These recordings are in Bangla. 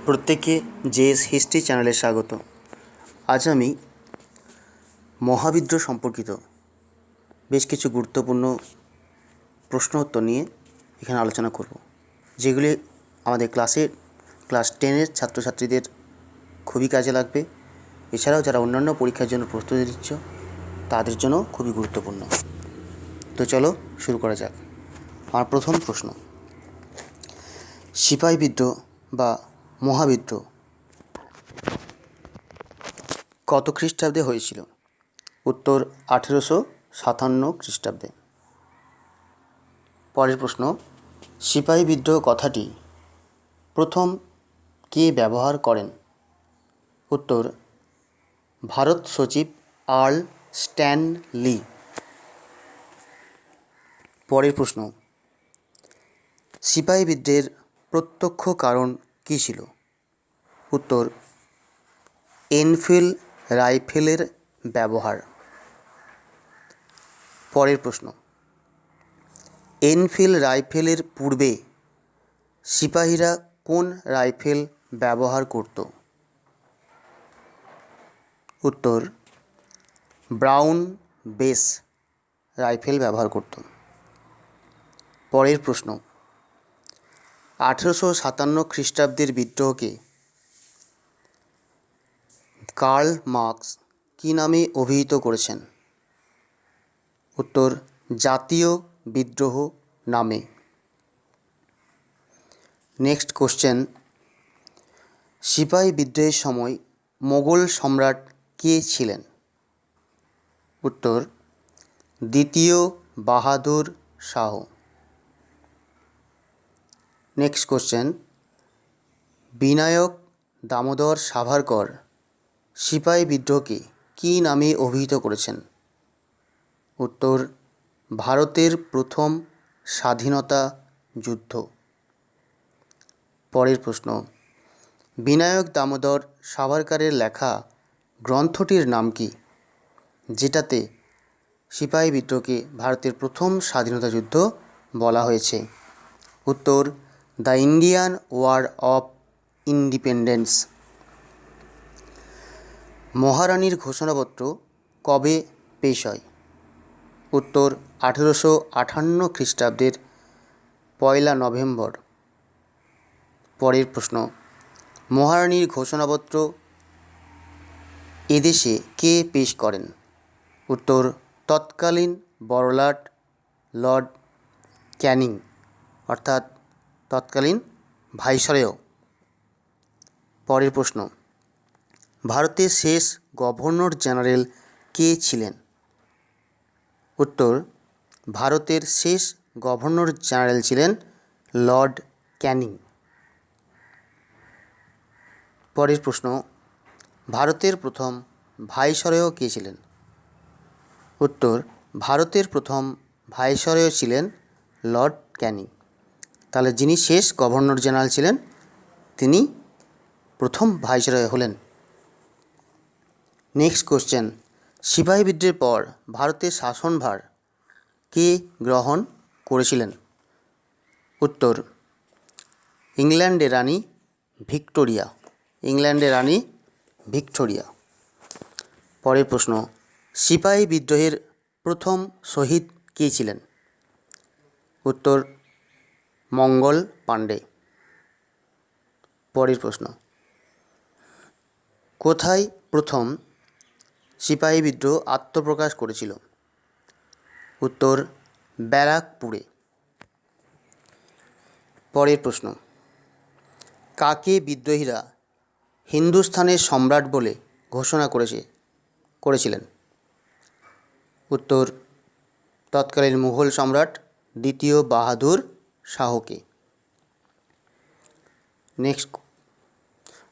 প্রত্যেককে জেএস হিস্ট্রি চ্যানেলে স্বাগত। আজ আমি মহাবিদ্রোহ সম্পর্কিত বেশ কিছু গুরুত্বপূর্ণ প্রশ্ন উত্তর নিয়ে এখানে আলোচনা করব, যেগুলি আমাদের ক্লাস 10-এর ছাত্রছাত্রীদের খুবই কাজে লাগবে। এছাড়াও যারা অন্যান্য পরীক্ষার জন্য প্রস্তুতি নিচ্ছ তাদের জন্য খুবই গুরুত্বপূর্ণ। তো চলো শুরু করা যাক। আমার প্রথম প্রশ্ন, সিপাহী বিদ্রোহ বা মহাবিদ্রোহ কত খ্রিস্টাব্দে হয়েছিল? উত্তর 1857 খ্রিস্টাব্দে। পরের প্রশ্ন, সিপাহী বিদ্রোহ কথাটি প্রথম কে ব্যবহার করেন? উত্তর ভারত সচিব আর্ল স্ট্যানলি। পরের প্রশ্ন, সিপাহী বিদ্রোহের প্রত্যক্ষ কারণ কী ছিল? উত্তর এনফিল্ড রাইফেলের ব্যবহার। পরের প্রশ্ন, এনফিল্ড রাইফেলের পূর্বে সিপাহীরা কোন রাইফেল ব্যবহার করত? উত্তর ব্রাউন বেস রাইফেল ব্যবহার করত। পরের প্রশ্ন, 1857 খ্রিস্টাব্দের বিদ্রোহকে কার্ল মার্কস কী নামে অভিহিত করেছেন? উত্তর জাতীয় বিদ্রোহ নামে। নেক্সট কোশ্চেন, সিপাহী বিদ্রোহের সময় মোগল সম্রাট কে ছিলেন? উত্তর দ্বিতীয় বাহাদুর শাহ। নেক্সট কোশ্চেন, বিনায়ক দামোদর সাভারকর সিপাহী বিদ্রোহকে কী নামে অভিহিত করেছেন? উত্তর ভারতের প্রথম স্বাধীনতা যুদ্ধ। পরের প্রশ্ন, বিনায়ক দামোদর সাভারকরের লেখা গ্রন্থটির নাম কি, যেটাতে সিপাহী বিদ্রোহকে ভারতের প্রথম স্বাধীনতা যুদ্ধ বলা হয়েছে? উত্তর the Indian war of independence. মহারানীর ঘোষণাপত্র কবে পেশ হয়? উত্তর 1858 খ্রিস্টাব্দের 1 নভেম্বর। পরের প্রশ্ন, মহারানীর ঘোষণাপত্র এদেশে কে পেশ করেন? উত্তর তৎকালীন বড়লাট লর্ড ক্যানিং, অর্থাৎ তৎকালীন ভাইসরয়। পরের প্রশ্ন, ভারতের শেষ গভর্নর জেনারেল কে ছিলেন? উত্তর ভারতের শেষ গভর্নর জেনারেল ছিলেন লর্ড ক্যানিং। পরের প্রশ্ন, ভারতের প্রথম ভাইসরয় কে ছিলেন? উত্তর ভারতের প্রথম ভাইসরয় ছিলেন লর্ড ক্যানিং। তাহলে যিনি শেষ গভর্নর জেনারেল ছিলেন তিনি প্রথম ভাইসরয় হলেন। নেক্সট কোশ্চেন, সিপাহী বিদ্রোহের পর ভারতের শাসনভার কে গ্রহণ করেছিলেন? উত্তর ইংল্যান্ডের রানী ভিক্টোরিয়া। ইংল্যান্ডের রানী ভিক্টোরিয়া। পরের প্রশ্ন, সিপাহী বিদ্রোহের প্রথম শহীদ কে ছিলেন? উত্তর মঙ্গল পাণ্ডে। পরের প্রশ্ন, কোথায় প্রথম সিপাহী বিদ্রোহ আত্মপ্রকাশ করেছিল? উত্তর ব্যারাকপুরে। পরের প্রশ্ন, কাকে বিদ্রোহীরা হিন্দুস্থানের সম্রাট বলে ঘোষণা করেছিলেন? উত্তর তৎকালীন মুঘল সম্রাট দ্বিতীয় বাহাদুর শাহকে। নেক্সট,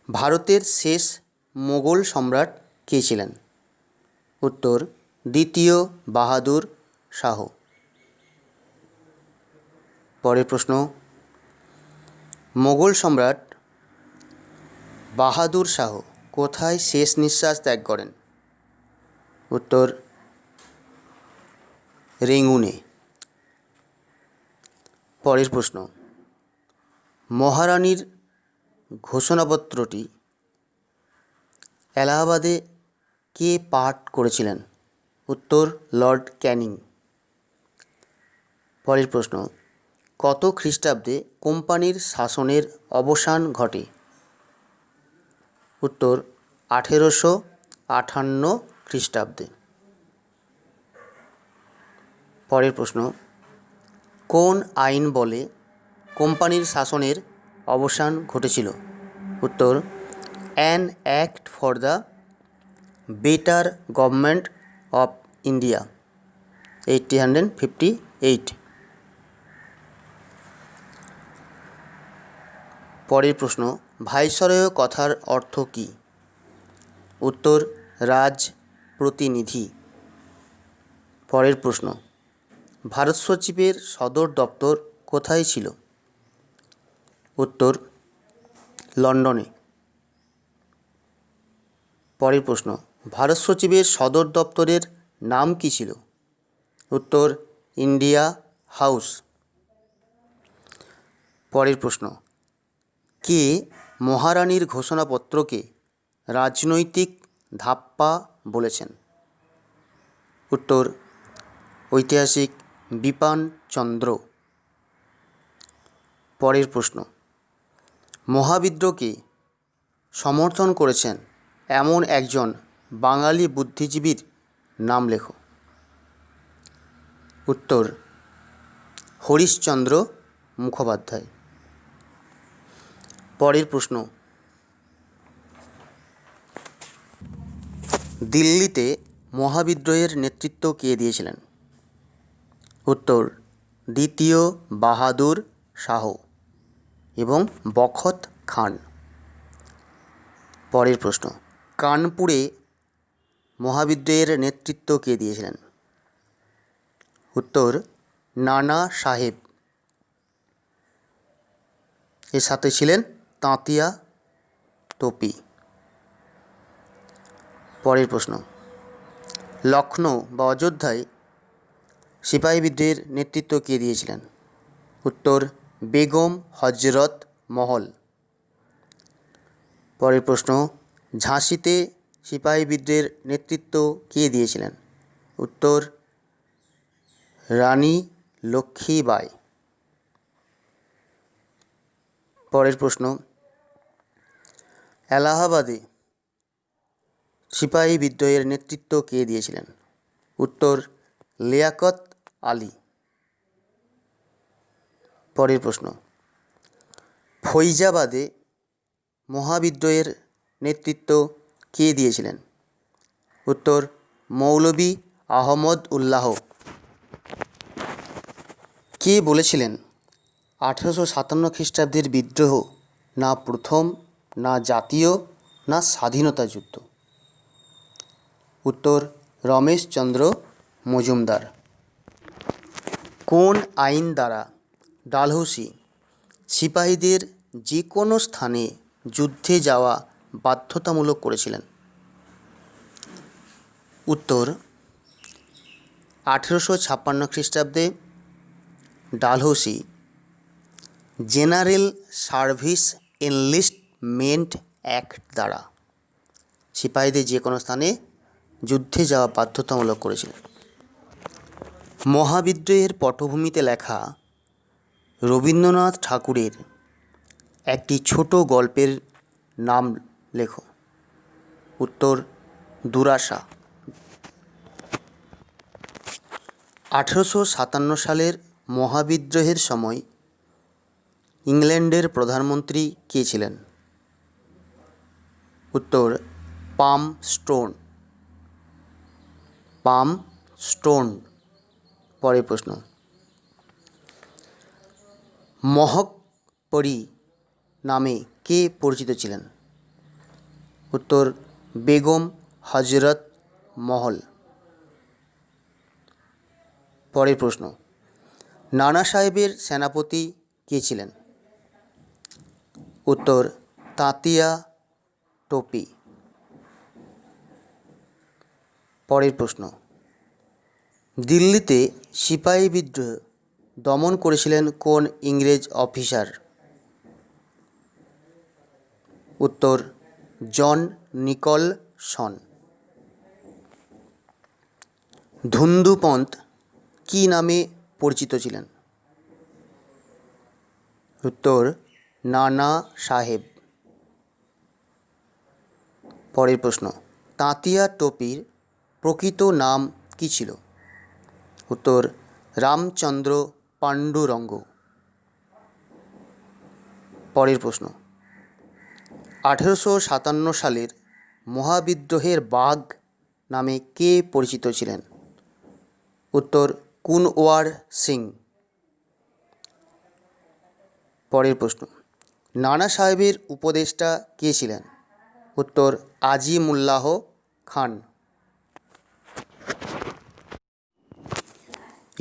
ভারতের শেষ মোগল সম্রাট কে ছিলেন? উত্তর দ্বিতীয় বাহাদুর শাহ। পরের প্রশ্ন, মোগল সম্রাট বাহাদুর শাহ কোথায় শেষ নিঃশ্বাস ত্যাগ করেন? উত্তর রেঙ্গুনে। পরের প্রশ্ন, মহারানীর ঘোষণাপত্রটি এলাহাবাদে কে পাঠ করেছিলেন? উত্তর লর্ড ক্যানিং। পরের প্রশ্ন, কত খ্রিস্টাব্দে কোম্পানির শাসনের অবসান ঘটে? উত্তর 1858 খ্রিস্টাব্দে। পরের প্রশ্ন, কোন আইন বলে কোম্পানির শাসনের অবসান ঘটেছিল? উত্তর an act for the better government of India 1858। পরের প্রশ্ন, ভাইসরয় কথার অর্থ কী? উত্তর রাজ প্রতিনিধি। পরের প্রশ্ন, ভারত সচিবের সদর দপ্তর কোথায় ছিল? উত্তর লন্ডনে। পরের প্রশ্ন, ভারত সচিবের সদর দপ্তরের নাম কী ছিল? উত্তর ইন্ডিয়া হাউস। পরের প্রশ্ন, কে মহারানীর ঘোষণাপত্রকে রাজনৈতিক ধাপ্পা বলেছেন? উত্তর ঐতিহাসিক বিপান চন্দ্র। পরের প্রশ্ন, মহাবিদ্রোহকে সমর্থন করেছেন এমন একজন বাঙালি বুদ্ধিজীবীর নাম লেখো। উত্তর হরিশচন্দ্র মুখোপাধ্যায়। পরের প্রশ্ন, দিল্লিতে মহাবিদ্রোহের নেতৃত্ব কে দিয়েছিলেন? উত্তর দ্বিতীয় বাহাদুর শাহ এবং বখত খান। পরের প্রশ্ন, কানপুরে মহাবিদ্রোহের নেতৃত্ব কে দিয়েছিলেন? উত্তর নানা সাহেব। এর সাথে ছিলেন তাঁতিয়া তোপি। পরের প্রশ্ন, লখনৌ বা অযোধ্যায় সিপাহী বিদ্রোহের নেতৃত্ব কে দিয়েছিলেন? উত্তর বেগম হজরত মহল। পরের প্রশ্ন, ঝাঁসিতে সিপাহী বিদ্রোহের নেতৃত্ব কে দিয়েছিলেন? উত্তর রানী লক্ষ্মীবাঈ। পরের প্রশ্ন, এলাহাবাদে সিপাহী বিদ্রোহের নেতৃত্ব কে দিয়েছিলেন? উত্তর লিয়াকত আলী। পরের প্রশ্ন, ফৈজাবাদে মহাবিদ্রোহের নেতৃত্ব কে দিয়েছিলেন? উত্তর মৌলভী আহমদ উল্লাহ। কে বলেছিলেন 1857 খ্রিস্টাব্দের বিদ্রোহ না প্রথম, না জাতীয়, না স্বাধীনতা যুদ্ধ? উত্তর রমেশচন্দ্র মজুমদার। কোন আইন দ্বারা ডালহৌসি সিপাহীদের যে কোনো স্থানে যুদ্ধে যাওয়া বাধ্যতামূলক করেছিলেন? উত্তর 1856 খ্রিস্টাব্দে Dalhousie general service enlistment act দ্বারা সিপাহীদের যে কোনো স্থানে যুদ্ধে যাওয়া বাধ্যতামূলক করেছিলেন। মহাবিদ্রোহের পটভূমিতে লেখা রবীন্দ্রনাথ ঠাকুরের একটি ছোট গল্পের নাম লেখো। উত্তর দুরাশা। 1857 সালের মহাবিদ্রোহের সময় ইংল্যান্ডের প্রধানমন্ত্রী কে ছিলেন? উত্তর পাম স্টোন। পরের প্রশ্ন, মহকপরি নামে কে পরিচিত ছিলেন? উত্তর বেগম হজরত মহল। পরের প্রশ্ন, নানা সাহেবের সেনাপতি কে ছিলেন? উত্তর তাঁতিয়া টোপি। পরের প্রশ্ন, দিল্লিতে সিপাহী বিদ্রোহ দমন করেছিলেন কোন ইংরেজ অফিসার? উত্তর জন নিকলসন। ধুন্দুপন্ত কী নামে পরিচিত ছিলেন? উত্তর নানা সাহেব। পরের প্রশ্ন, তাঁতিয়া টোপির প্রকৃত নাম কী ছিল? উত্তর রামচন্দ্র পাণ্ডুরঙ্গ। পরের প্রশ্ন, 1857 সালের মহাবিদ্রোহের বাঘ নামে কে পরিচিত ছিলেন? উত্তর কুনওয়ার সিং। পরের প্রশ্ন, নানা সাহেবের উপদেষ্টা কে ছিলেন? উত্তর আজিমুল্লাহ খান।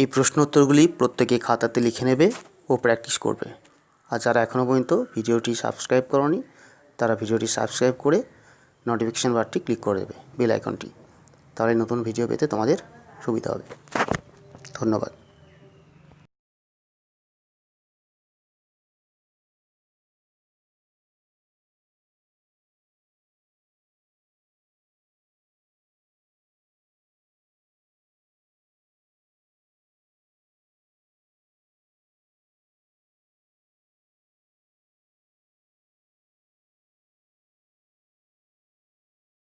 এই প্রশ্ন উত্তরগুলি প্রত্যেকে খাতাতে লিখে নেবে ও প্র্যাকটিস করবে। আর যারা এখনও পর্যন্ত ভিডিওটি সাবস্ক্রাইব করনি তারা ভিডিওটি সাবস্ক্রাইব করে নোটিফিকেশান বারটি ক্লিক করে দেবে, বেল আইকনটি, তাহলে নতুন ভিডিও পেতে তোমাদের সুবিধা হবে। ধন্যবাদ।